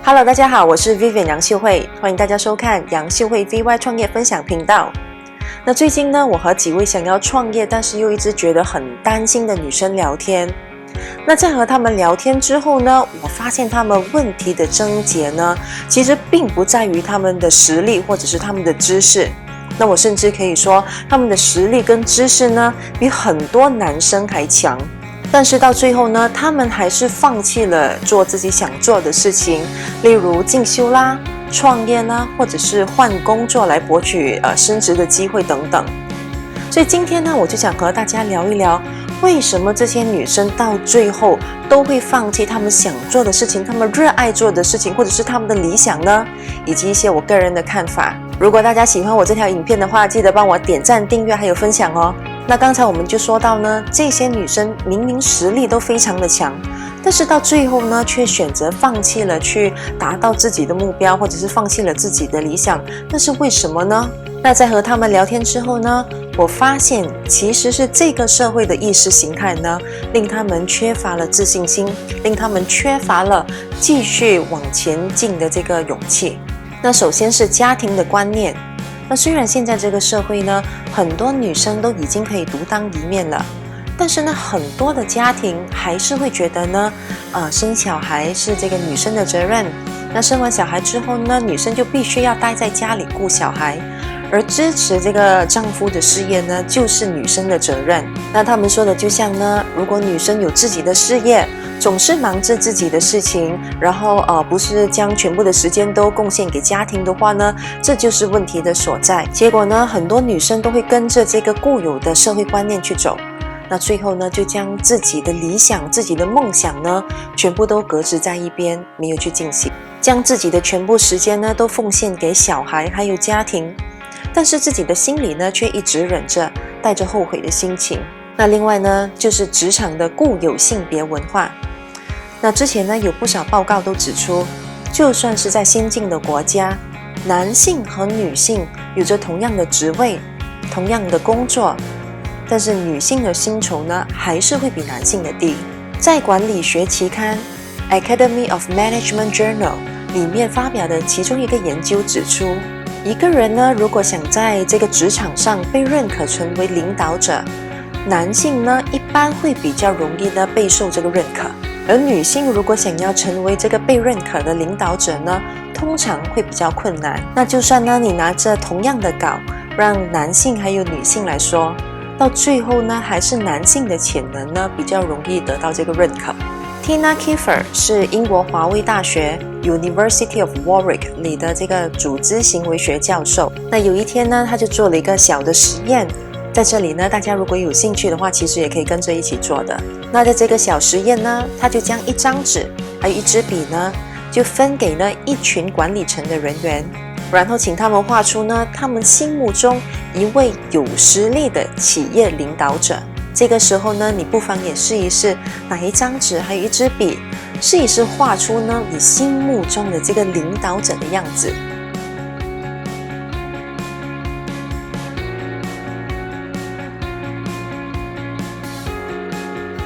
Hello， 大家好，我是 Vivian 杨秀慧，欢迎大家收看杨秀慧 VY 创业分享频道。那最近呢，我和几位想要创业，但是又一直觉得很担心的女生聊天。那在和她们聊天之后呢，我发现她们问题的症结呢，其实并不在于她们的实力或者是她们的知识。那我甚至可以说，她们的实力跟知识呢，比很多男生还强。但是到最后呢，他们还是放弃了做自己想做的事情，例如进修啦、创业啦，或者是换工作来博取升职的机会等等。所以今天呢，我就想和大家聊一聊，为什么这些女生到最后都会放弃她们想做的事情，她们热爱做的事情，或者是她们的理想呢？以及一些我个人的看法。如果大家喜欢我这条影片的话，记得帮我点赞、订阅还有分享哦。那刚才我们就说到呢，这些女生明明实力都非常的强，但是到最后呢，却选择放弃了去达到自己的目标，或者是放弃了自己的理想。那是为什么呢？那在和他们聊天之后呢，我发现其实是这个社会的意识形态呢，令他们缺乏了自信心，令他们缺乏了继续往前进的这个勇气。那首先是家庭的观念。那虽然现在这个社会呢，很多女生都已经可以独当一面了，但是呢，很多的家庭还是会觉得呢，生小孩是这个女生的责任。那生完小孩之后呢，女生就必须要待在家里顾小孩，而支持这个丈夫的事业呢，就是女生的责任。那他们说的就像呢，如果女生有自己的事业，总是忙着自己的事情，然后不是将全部的时间都贡献给家庭的话呢，这就是问题的所在。结果呢，很多女生都会跟着这个固有的社会观念去走，那最后呢，就将自己的理想、自己的梦想呢，全部都搁置在一边，没有去进行，将自己的全部时间呢，都奉献给小孩还有家庭，但是自己的心里呢，却一直忍着，带着后悔的心情。那另外呢，就是职场的固有性别文化。那之前呢，有不少报告都指出，就算是在先进的国家，男性和女性有着同样的职位、同样的工作，但是女性的薪酬呢，还是会比男性的低。在管理学期刊 Academy of Management Journal 里面发表的其中一个研究指出，一个人呢，如果想在这个职场上被认可成为领导者，男性呢，一般会比较容易呢备受这个认可，而女性如果想要成为这个被认可的领导者呢，通常会比较困难。那就算呢，你拿着同样的稿，让男性还有女性来说，到最后呢，还是男性的潜能呢比较容易得到这个认可。Tina Kiefer 是英国华威大学 University of Warwick 里的这个组织行为学教授。那有一天呢，他就做了一个小的实验，在这里呢，大家如果有兴趣的话，其实也可以跟着一起做的。那在这个小实验呢，他就将一张纸还有一支笔呢，就分给了一群管理层的人员，然后请他们画出呢他们心目中一位有实力的企业领导者。这个时候呢，你不妨也试一试，拿一张纸还有一支笔，试一试画出呢你心目中的这个领导者的样子。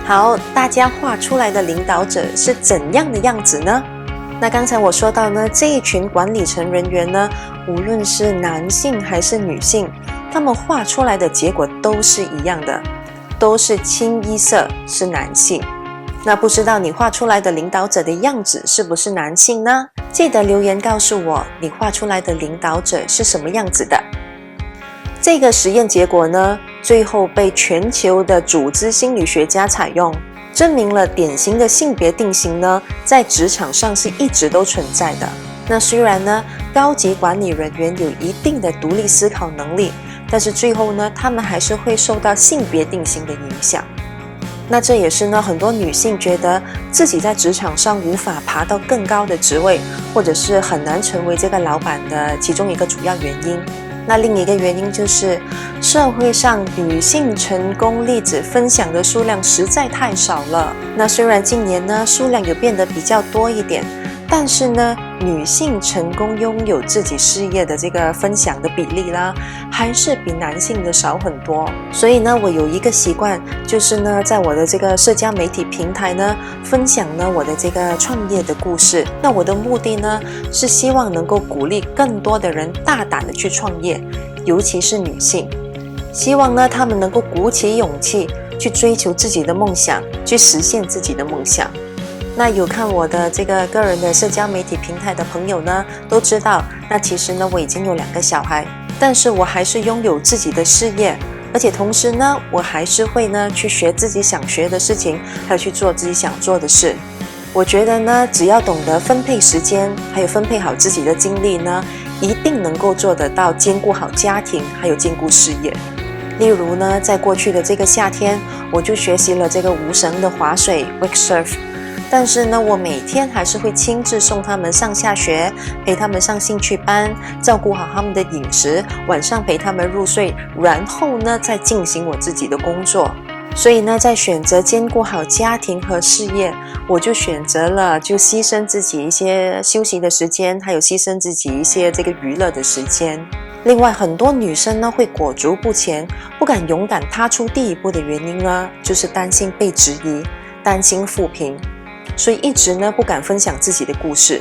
好，大家画出来的领导者是怎样的样子呢？那刚才我说到呢，这一群管理层人员呢，无论是男性还是女性，他们画出来的结果都是一样的，都是清一色是男性。那不知道你画出来的领导者的样子是不是男性呢？记得留言告诉我，你画出来的领导者是什么样子的。这个实验结果呢，最后被全球的组织心理学家采用，证明了典型的性别定型呢，在职场上是一直都存在的。那虽然呢，高级管理人员有一定的独立思考能力，但是最后呢，他们还是会受到性别定型的影响。那这也是呢，很多女性觉得自己在职场上无法爬到更高的职位，或者是很难成为这个老板的其中一个主要原因。那另一个原因就是社会上女性成功例子分享的数量实在太少了。那虽然近年呢数量有变得比较多一点，但是呢女性成功拥有自己事业的这个分享的比例啦，还是比男性的少很多。所以呢，我有一个习惯，就是呢，在我的这个社交媒体平台呢，分享呢我的这个创业的故事。那我的目的呢，是希望能够鼓励更多的人大胆的去创业，尤其是女性，希望呢他们能够鼓起勇气去追求自己的梦想，去实现自己的梦想。那有看我的这个个人的社交媒体平台的朋友呢，都知道，那其实呢，我已经有2个小孩，但是我还是拥有自己的事业，而且同时呢，我还是会呢去学自己想学的事情，还有去做自己想做的事。我觉得呢，只要懂得分配时间，还有分配好自己的精力呢，一定能够做得到兼顾好家庭，还有兼顾事业。例如呢，在过去的这个夏天，我就学习了这个无绳的划水 wake surf。但是呢，我每天还是会亲自送他们上下学，陪他们上兴趣班，照顾好他们的饮食，晚上陪他们入睡，然后呢，再进行我自己的工作。所以呢，在选择兼顾好家庭和事业，我就选择了就牺牲自己一些休息的时间，还有牺牲自己一些这个娱乐的时间。另外，很多女生呢会裹足不前，不敢勇敢踏出第一步的原因呢，就是担心被质疑，担心负评。所以一直呢不敢分享自己的故事。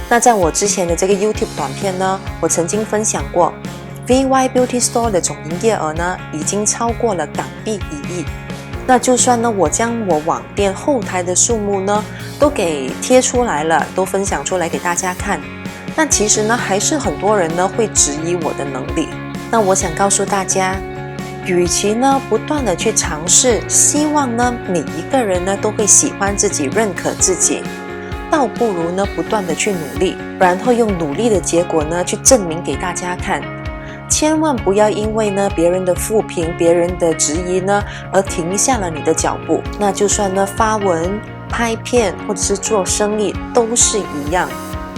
那在我之前的这个 YouTube 短片呢，我曾经分享过 VY Beauty Store 的总营业额呢已经超过了港币1亿。那就算呢我将我网店后台的数目呢都给贴出来了，都分享出来给大家看，那其实呢还是很多人呢会质疑我的能力。那我想告诉大家，与其呢不断的去尝试，希望呢每一个人呢都会喜欢自己，认可自己，倒不如呢不断的去努力，然后用努力的结果呢去证明给大家看。千万不要因为呢别人的负评，别人的质疑呢而停下了你的脚步。那就算呢发文、拍片或者是做生意都是一样。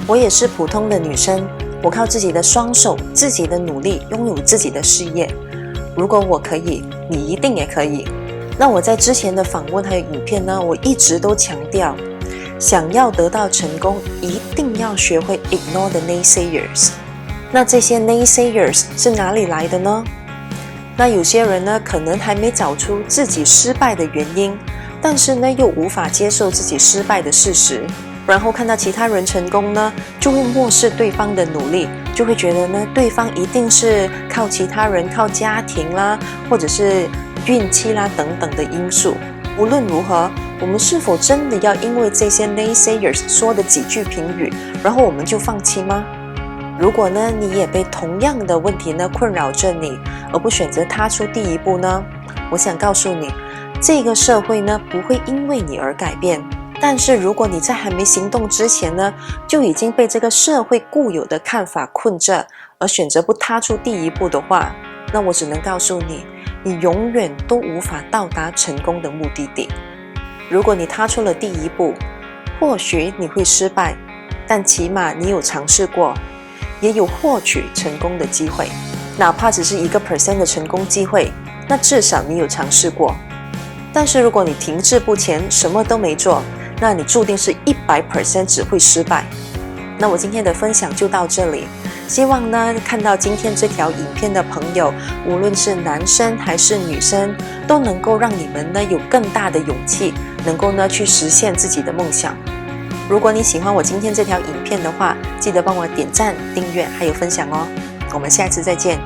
我也是普通的女生，我靠自己的双手，自己的努力，拥有自己的事业。如果我可以，你一定也可以。那我在之前的访问还有影片呢，我一直都强调，想要得到成功，一定要学会 ignore the naysayers。那这些 naysayers 是哪里来的呢？那有些人呢，可能还没找出自己失败的原因，但是呢，又无法接受自己失败的事实，然后看到其他人成功呢，就会漠视对方的努力，就会觉得呢，对方一定是靠其他人、靠家庭啦，或者是运气啦等等的因素。无论如何，我们是否真的要因为这些 naysayers 说的几句评语，然后我们就放弃吗？如果呢，你也被同样的问题呢困扰着你，而不选择踏出第一步呢？我想告诉你，这个社会呢不会因为你而改变。但是如果你在还没行动之前呢，就已经被这个社会固有的看法困着，而选择不踏出第一步的话，那我只能告诉你，你永远都无法到达成功的目的地。如果你踏出了第一步，或许你会失败，但起码你有尝试过，也有获取成功的机会，哪怕只是1% 的成功机会，那至少你有尝试过。但是如果你停滞不前，什么都没做，那你注定是100% 只会失败。那我今天的分享就到这里，希望呢看到今天这条影片的朋友，无论是男生还是女生，都能够让你们呢有更大的勇气，能够呢去实现自己的梦想。如果你喜欢我今天这条影片的话，记得帮我点赞、订阅还有分享哦。我们下次再见。